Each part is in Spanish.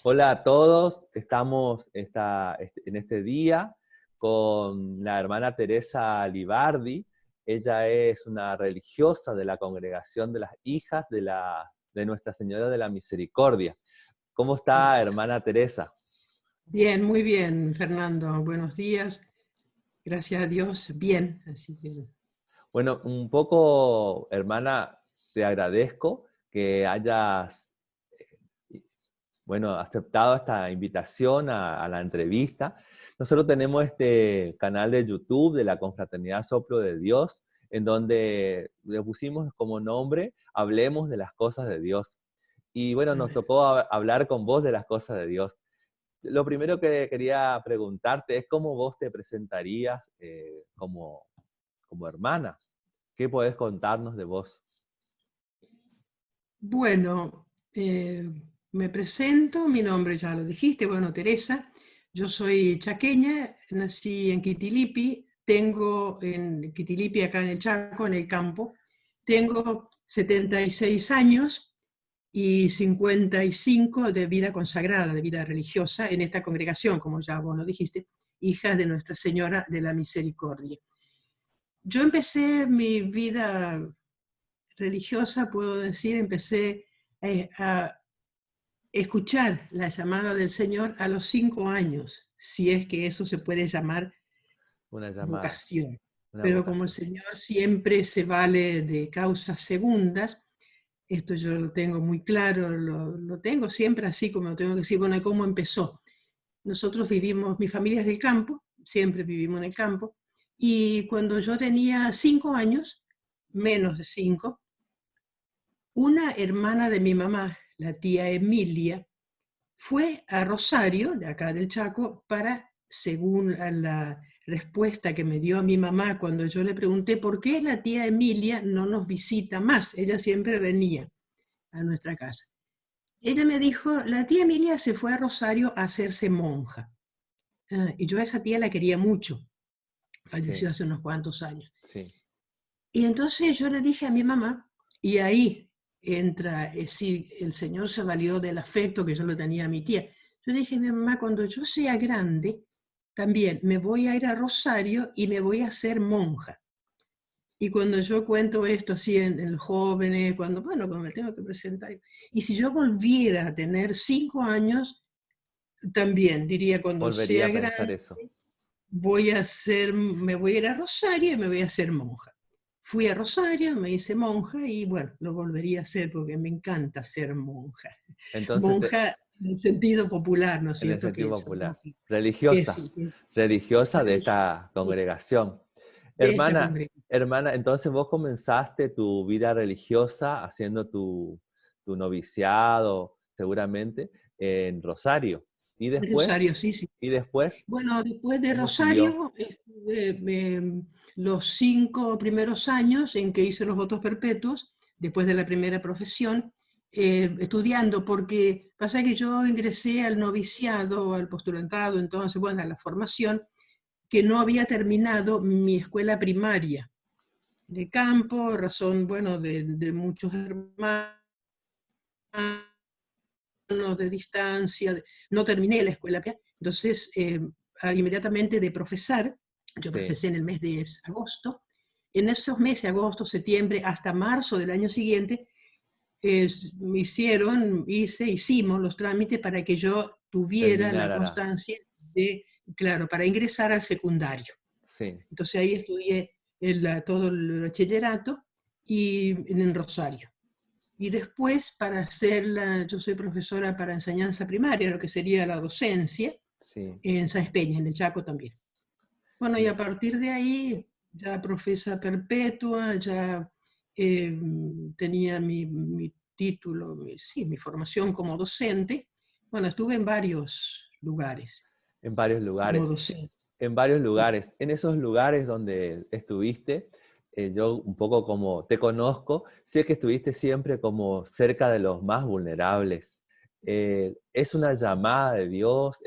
Hola a todos, estamos en este día con la hermana Teresa Libardi. Ella es una religiosa de la Congregación de las Hijas de Nuestra Señora de la Misericordia. ¿Cómo está, hermana Teresa? Bien, muy bien, Fernando. Buenos días. Gracias a Dios, bien. Así que Bueno, un poco, hermana, te agradezco que hayas aceptado esta invitación a la entrevista. Nosotros tenemos este canal de YouTube de la Confraternidad Soplo de Dios, en donde le pusimos como nombre, Hablemos de las cosas de Dios. Y bueno, nos tocó hablar con vos de las cosas de Dios. Lo primero que quería preguntarte es cómo vos te presentarías como hermana. ¿Qué podés contarnos de vos? bueno, me presento, mi nombre ya lo dijiste, bueno, Teresa. Yo soy chaqueña, nací en Quitilipi, tengo en Quitilipi, acá en el Chaco, en el campo, tengo 76 años y 55 de vida consagrada, de vida religiosa, en esta congregación, como ya vos lo dijiste, hijas de Nuestra Señora de la Misericordia. Yo empecé mi vida religiosa, puedo decir, empecé a escuchar la llamada del Señor a los 5 años, si es que eso se puede llamar Una llamada, vocación. una Pero como el vocación. Señor siempre se vale de causas segundas, esto yo lo tengo muy claro, lo tengo siempre así como lo tengo que decir, bueno, ¿cómo empezó? Nosotros vivimos, mi familia es del campo, siempre vivimos en el campo, y cuando yo tenía 5 años, menos de 5, una hermana de mi mamá, la tía Emilia, fue a Rosario, de acá del Chaco, para, según la respuesta que me dio mi mamá cuando yo le pregunté por qué la tía Emilia no nos visita más, ella siempre venía a nuestra casa. Ella me dijo, la tía Emilia se fue a Rosario a hacerse monja. Y yo a esa tía la quería mucho, Sí, falleció hace unos cuantos años. sí. Y entonces yo le dije a mi mamá, y ahí entra, es decir, el Señor se valió del afecto que yo le tenía a mi tía. Yo le dije a mi mamá, cuando yo sea grande, también me voy a ir a Rosario y me voy a hacer monja. Y cuando yo cuento esto así en los jóvenes, cuando me tengo que presentar, y si yo volviera a tener 5 años, también diría, cuando Volvería sea a pensar grande, eso. me voy a ir a Rosario y me voy a hacer monja. Fui a Rosario, me hice monja y bueno, lo volvería a hacer porque me encanta ser monja. Entonces, Monja en el sentido popular, ¿no es en el cierto? sentido Que es popular, sí, religiosa, que religiosa de religiosa esta congregación. de esta Hermana, congregación. hermana, entonces vos comenzaste tu vida religiosa haciendo tu noviciado, seguramente, en Rosario. ¿Y después? Rosario, sí, sí. ¿Y después? Bueno, después de ¿Cómo siguió? Rosario estuve los 5 primeros años en que hice los votos perpetuos, después de la primera profesión, estudiando, porque pasa que yo ingresé al noviciado, al postulantado, entonces, bueno, a la formación, que no había terminado mi escuela primaria de campo, razón, bueno, de muchos hermanos, de distancia, no terminé la escuela, entonces inmediatamente de profesar, yo Sí, profesé en el mes de agosto, en esos meses, agosto, septiembre, hasta marzo del año siguiente, hicimos los trámites para que yo tuviera la terminar. constancia de, claro, para ingresar al secundario. Sí, Entonces ahí estudié todo el bachillerato y en Rosario. Y después, yo soy profesora para enseñanza primaria, lo que sería la docencia, sí. en Sáenz Peña, en el Chaco también. Bueno, y a Bien. partir de ahí, ya profesa perpetua, ya eh, tenía mi título, sí, mi formación como docente. Bueno, estuve en varios lugares En varios como lugares. docente. En varios lugares. En esos lugares donde estuviste, yo un poco como te conozco, sé que estuviste siempre como cerca de los más vulnerables. ¿Es una llamada de Dios?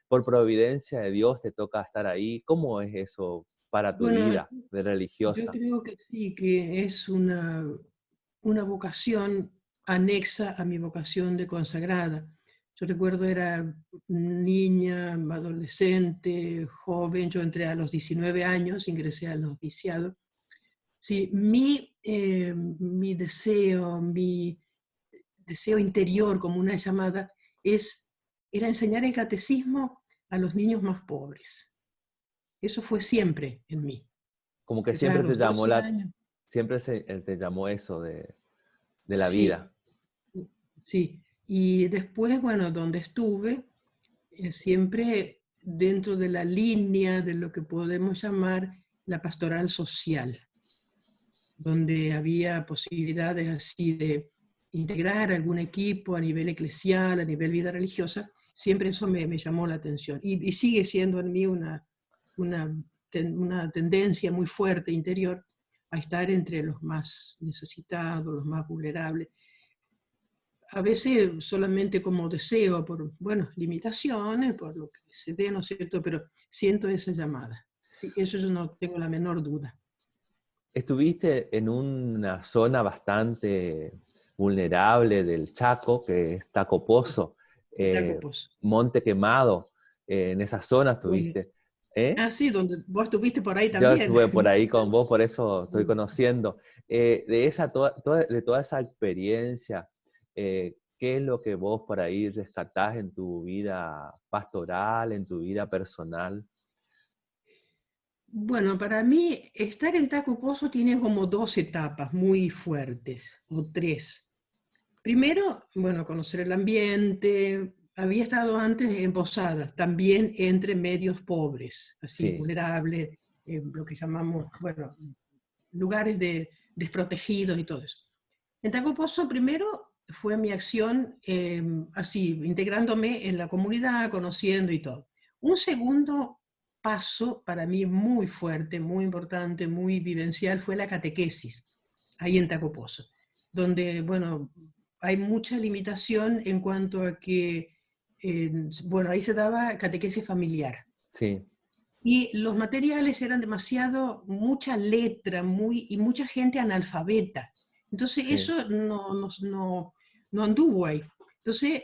Por providencia de Dios te toca estar ahí? ¿Cómo es eso para tu Bueno, vida de yo religiosa? creo que sí, que es una vocación anexa a mi vocación de consagrada. Yo recuerdo era niña, adolescente, joven, yo entré a los 19 años, ingresé al noviciado. Sí, mi deseo interior, como una llamada, era enseñar el catecismo a los niños más pobres. Eso fue siempre en mí. Como que Ya a siempre te los llamó 12 años. te llamó eso de la Sí, vida. sí. Y después, bueno, donde estuve, siempre dentro de la línea de lo que podemos llamar la pastoral social, donde había posibilidades así de integrar algún equipo a nivel eclesial, a nivel vida religiosa, siempre eso me llamó la atención. Y sigue siendo en mí una tendencia muy fuerte interior a estar entre los más necesitados, los más vulnerables. A veces solamente como deseo, por, bueno, limitaciones, por lo que se dé, ¿no es cierto? Pero siento esa llamada. Sí, eso yo no tengo la menor duda. Estuviste en una zona bastante vulnerable del Chaco, que es Taco Pozo, Jacopos. Monte Quemado, en esa zona Bueno, estuviste. ¿Eh? sí, donde vos estuviste por ahí Yo también. estuve por ahí con vos, por eso estoy conociendo. De toda esa experiencia, ¿qué es lo que vos por ahí rescatás en tu vida pastoral, en tu vida personal? Bueno, para mí estar en Taco Pozo tiene como dos etapas muy fuertes, o tres. Primero, bueno, conocer el ambiente. Había estado antes en posadas, también entre medios pobres, así Sí, vulnerables, lo que llamamos, bueno, lugares desprotegidos y todo eso. En Taco Pozo primero fue mi acción así, integrándome en la comunidad, conociendo y todo. Un segundo paso para mí muy fuerte, muy importante, muy vivencial fue la catequesis, ahí en Taco Pozo, donde, bueno, hay mucha limitación en cuanto a que, bueno, ahí se daba catequesis familiar. sí, Y los materiales eran demasiado, mucha letra, y mucha gente analfabeta. Entonces sí. eso no anduvo ahí. Entonces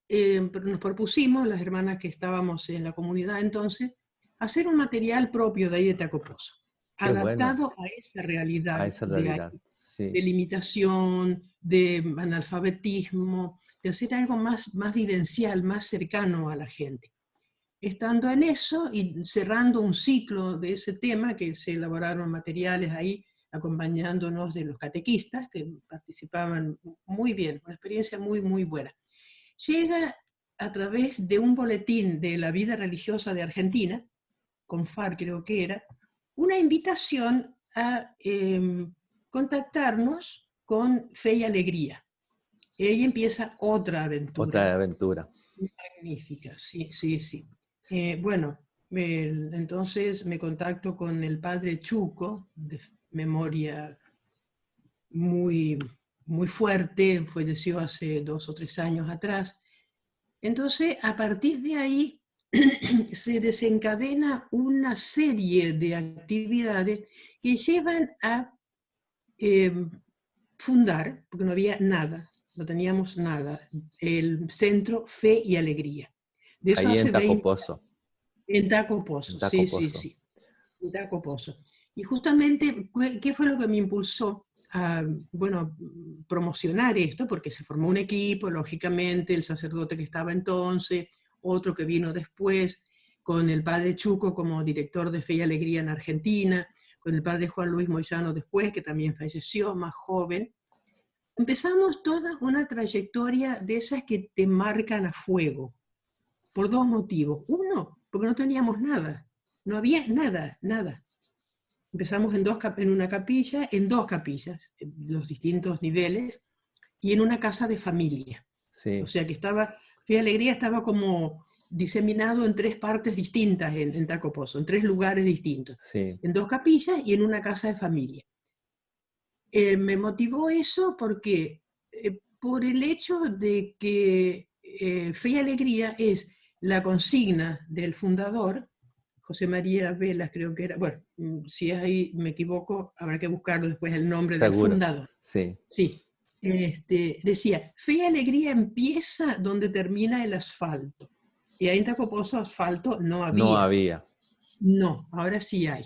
nos propusimos, las hermanas que estábamos en la comunidad entonces, hacer un material propio de ahí de Tacopozo, Qué bueno, adaptado a esa realidad a esa de realidad. ahí, Sí, de limitación, de analfabetismo, de hacer algo más vivencial, más cercano a la gente. Estando en eso y cerrando un ciclo de ese tema, que se elaboraron materiales ahí acompañándonos de los catequistas que participaban muy bien, una experiencia muy, muy buena. Llega a través de un boletín de la vida religiosa de Argentina, CONFAR creo que era, una invitación a contactarnos con Fe y Alegría. Y ahí empieza otra otra aventura aventura. magnífica, sí, sí, sí. Bueno, entonces me contacto con el padre Chuco, de memoria muy, muy fuerte, falleció hace 2 o 3 años atrás. Entonces, a partir de ahí se desencadena una serie de actividades que llevan a eh, fundar, porque no había nada, no teníamos nada, el Centro Fe y Alegría. De eso Ahí en hace 20, Tacopozo, en Taco en Pozo, sí, sí, Tacopozo. sí, en Taco Pozo. Y justamente, ¿qué fue lo que me impulsó a, bueno, promocionar esto? Porque se formó un equipo, lógicamente, el sacerdote que estaba entonces, otro que vino después, con el padre Chuco como director de Fe y Alegría en Argentina, con el padre Juan Luis Moyano después, que también falleció, más joven. Empezamos toda una trayectoria de esas que te marcan a fuego, por dos motivos. Uno, porque no teníamos nada, no había nada, nada. Empezamos en una capilla, en dos capillas, en los distintos niveles, y en una casa de familia. O Sí, sea que Fe y Alegría estaba como diseminado en tres partes distintas en Taco Pozo, en tres lugares distintos, sí. en dos capillas y en una casa de familia. Me motivó eso porque por el hecho de que Fe y Alegría es la consigna del fundador, José María Velas creo que era, bueno, si ahí me equivoco, habrá que buscarlo después el nombre del Seguro. fundador. Sí, Sí, decía, fe y alegría empieza donde termina el asfalto. Y ahí en Tacopozo asfalto no No había. había. No, ahora sí hay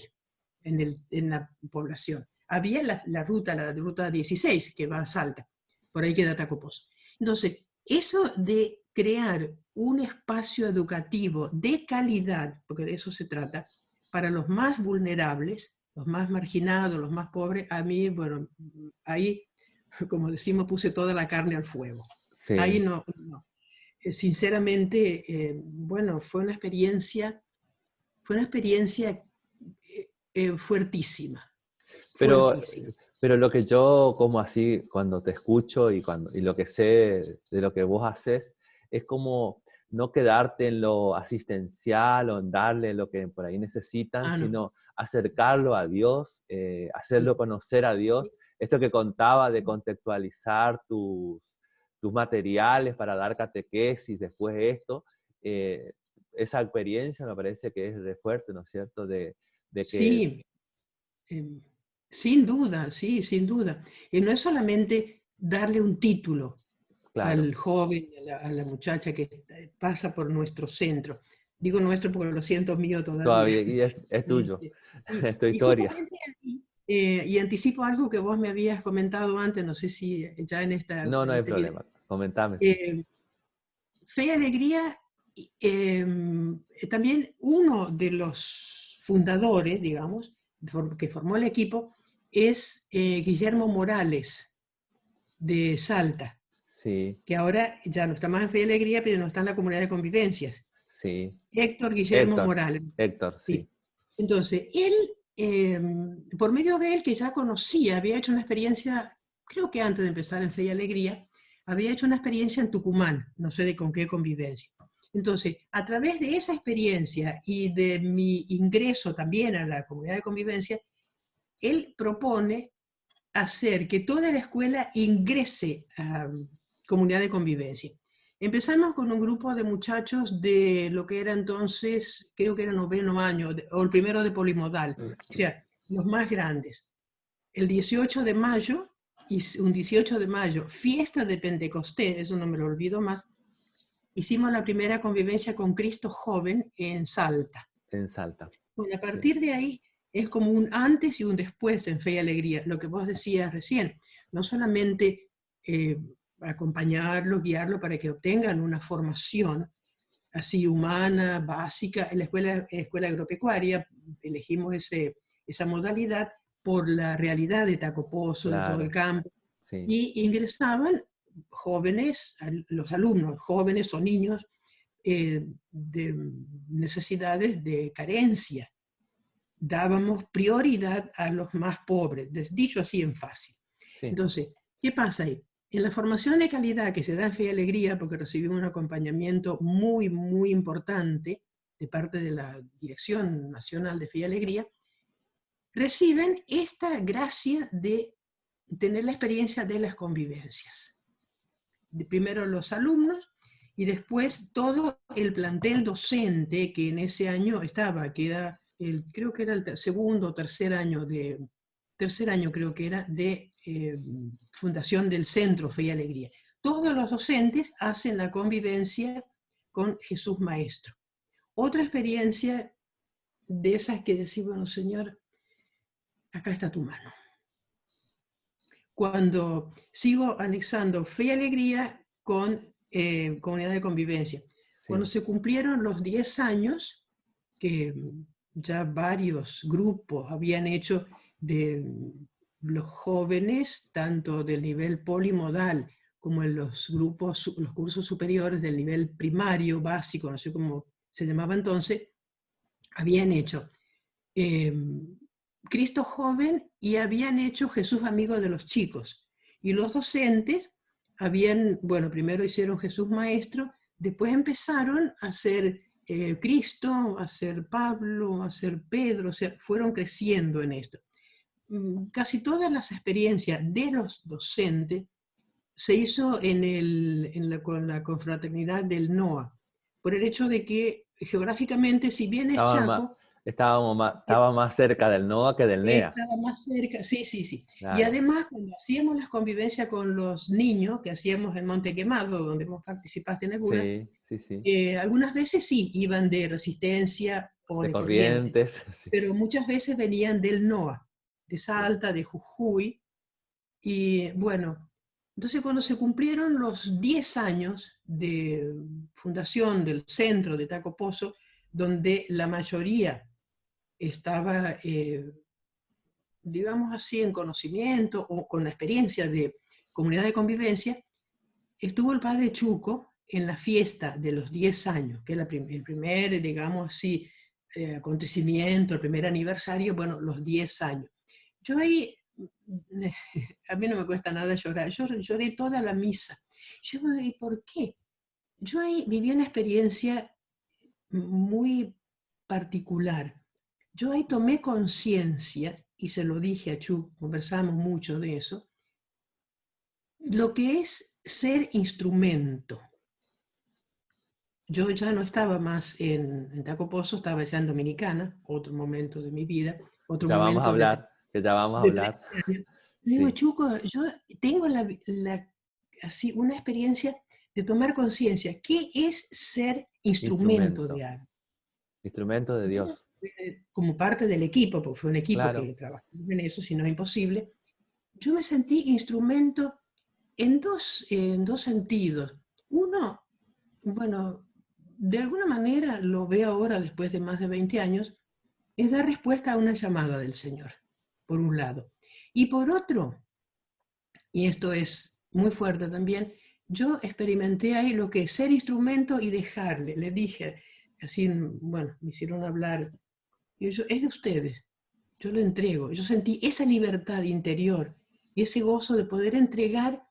en la población. Había la ruta 16 que va a Salta, por ahí queda Tacopozo. Entonces, eso de crear un espacio educativo de calidad, porque de eso se trata, para los más vulnerables, los más marginados, los más pobres, a mí, bueno, ahí, como decimos, puse toda la carne al fuego. Ahí Sí. no. Sinceramente, bueno, fue una experiencia fuertísima, Pero, fuertísima. pero lo que yo como así, cuando te escucho y lo que sé de lo que vos haces, es como no quedarte en lo asistencial o en darle lo que por ahí necesitan, Ah, no, sino acercarlo a Dios, sí. hacerlo conocer a Dios. Esto que contaba de contextualizar tus materiales para dar catequesis, después esto, eh, esa experiencia me parece que es re fuerte, ¿no es cierto? De que, Sí, eh, sin duda, sí, sin duda. Y no es solamente darle un título claro, al joven, a la muchacha que pasa por nuestro centro. Digo nuestro porque lo siento mío todavía. todavía, y es tuyo, Este, y, es tu y historia. justamente ahí, y anticipo algo que vos me habías comentado antes, no sé si ya en esta No, no hay entrevista. problema, comentame, sí. Eh, Fe y Alegría, también uno de los fundadores, digamos, que formó el equipo, es Guillermo Morales, de Salta, Sí, que ahora ya no está más en Fe y Alegría, pero no está en la comunidad de convivencias. sí. Héctor Guillermo Héctor, Morales. Héctor, sí, Sí. Entonces, él, por medio de él, que ya conocía, había hecho una experiencia, creo que antes de empezar en Fe y Alegría, había hecho una experiencia en Tucumán, no sé de con qué convivencia. Entonces, a través de esa experiencia y de mi ingreso también a la comunidad de convivencia, él propone hacer que toda la escuela ingrese a comunidad de convivencia. Empezamos con un grupo de muchachos de lo que era entonces, creo que era noveno año, o el primero de polimodal, o sea, los más grandes. El 18 de mayo, y un 18 de mayo, fiesta de Pentecostés, eso no me lo olvido más, hicimos la primera convivencia con Cristo joven en Salta. en Salta. Bueno, a Sí, partir de ahí es como un antes y un después en Fe y Alegría, lo que vos decías recién, no solamente eh, acompañarlos, guiarlos para que obtengan una formación así humana, básica, en la escuela agropecuaria, elegimos esa modalidad por la realidad de Tacopozo, de todo el claro, campo, sí, y ingresaban jóvenes, los alumnos, jóvenes o niños de necesidades de carencia, dábamos prioridad a los más pobres, dicho así en fácil. sí, Entonces, ¿qué pasa ahí? En la formación de calidad que se da en Fe y Alegría, porque recibimos un acompañamiento muy, muy importante de parte de la Dirección Nacional de Fe y Alegría, reciben esta gracia de tener la experiencia de las convivencias. Primero los alumnos y después todo el plantel docente que en ese año estaba, que era creo que era el segundo o tercer año creo que era de fundación del Centro Fe y Alegría. Todos los docentes hacen la convivencia con Jesús Maestro. Otra experiencia de esas que decís, bueno, Señor, acá está tu mano. Cuando sigo anexando Fe y Alegría con comunidad de convivencia. Cuando sí, se cumplieron los 10 años, que ya varios grupos habían hecho de los jóvenes, tanto del nivel polimodal como en los grupos, los cursos superiores del nivel primario, básico, no sé cómo se llamaba entonces, habían hecho eh, Cristo joven y habían hecho Jesús amigo de los chicos. Y los docentes habían, bueno, primero hicieron Jesús maestro, después empezaron a hacer Cristo, a hacer Pablo, a hacer Pedro, o sea, fueron creciendo en esto. Casi todas las experiencias de los docentes se hizo con la confraternidad del NOA, por el hecho de que geográficamente, si bien es estaban más, Chaco, Estaba más cerca del NOA que del NEA. Estaba más cerca, sí, sí, sí. Y Claro. además, cuando hacíamos las convivencias con los niños, que hacíamos en Monte Quemado, donde vos participaste en alguna, Sí, sí, sí. algunas veces sí, iban de Resistencia o De de Corrientes, Corrientes, sí. pero muchas veces venían del NOA, de Sí. Salta, de Jujuy. Y bueno, entonces cuando se cumplieron los 10 años de fundación del centro de Taco Pozo, donde la mayoría estaba, digamos así, en conocimiento o con la experiencia de comunidad de convivencia, estuvo el padre Chuco en la fiesta de los 10 años, que es el primer, digamos así, acontecimiento, el primer aniversario, bueno, los 10 años. Yo ahí, a mí no me cuesta nada llorar, yo lloré toda la misa. Yo me dije, ¿por qué? Yo ahí viví una experiencia muy particular. Yo ahí tomé conciencia, y se lo dije a Chu, conversamos mucho de eso, lo que es ser instrumento. Yo ya no estaba más en Taco Pozo, estaba ya en Dominicana, otro momento de mi vida, otro Ya vamos a momento hablar, que ya vamos a de hablar. 30 años. Le digo, Sí, Chuco, yo tengo así, una experiencia de tomar conciencia. ¿Qué es ser instrumento de instrumento, algo? instrumento de Bueno, Dios. como parte del equipo, porque fue un equipo Claro, que trabajó en eso, si no es imposible, yo me sentí instrumento en dos sentidos. Uno, bueno, de alguna manera lo veo ahora después de más de 20 años, es dar respuesta a una llamada del Señor, por un lado. Y por otro, y esto es muy fuerte también, yo experimenté ahí lo que es ser instrumento y dejarle. Le dije, así, bueno, me hicieron hablar, y yo, es de ustedes, yo lo entrego. Yo sentí esa libertad interior y ese gozo de poder entregar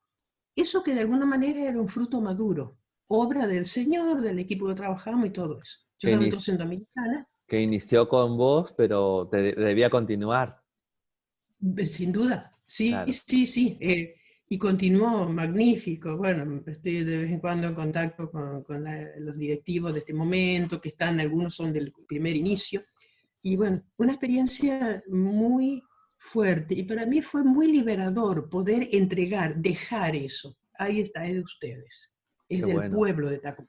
eso que de alguna manera era un fruto maduro, obra del Señor, del equipo que trabajamos y todo eso. Yo que, estaba entonces inici- en Dominicana, que inició con vos, pero debía continuar. sin duda, sí, Claro, sí, sí, y continuó magnífico. Bueno, estoy de vez en cuando en contacto con los directivos de este momento, que están, algunos son del primer inicio, y sí. bueno, una experiencia muy fuerte, y para mí fue muy liberador poder entregar, dejar eso. Ahí está, es de ustedes, es Qué del bueno. pueblo de Taco.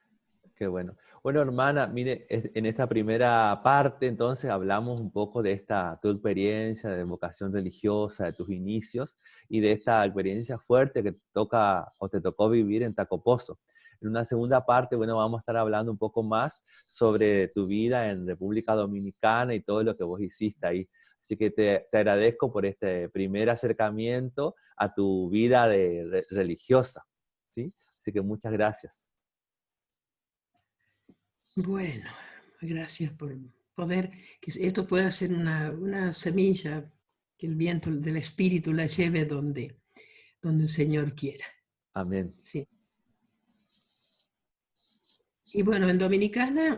Qué bueno. Bueno, hermana, mire, en esta primera parte entonces hablamos un poco de esta tu experiencia de vocación religiosa, de tus inicios y de esta experiencia fuerte que toca o te tocó vivir en Tacopozo. En una segunda parte, bueno, vamos a estar hablando un poco más sobre tu vida en República Dominicana y todo lo que vos hiciste ahí. Así que te agradezco por este primer acercamiento a tu vida religiosa, ¿sí? Así que muchas gracias. Bueno, gracias por poder, que esto pueda ser una semilla, que el viento del Espíritu la lleve donde el Señor quiera. Amén. Sí. Y bueno, en Dominicana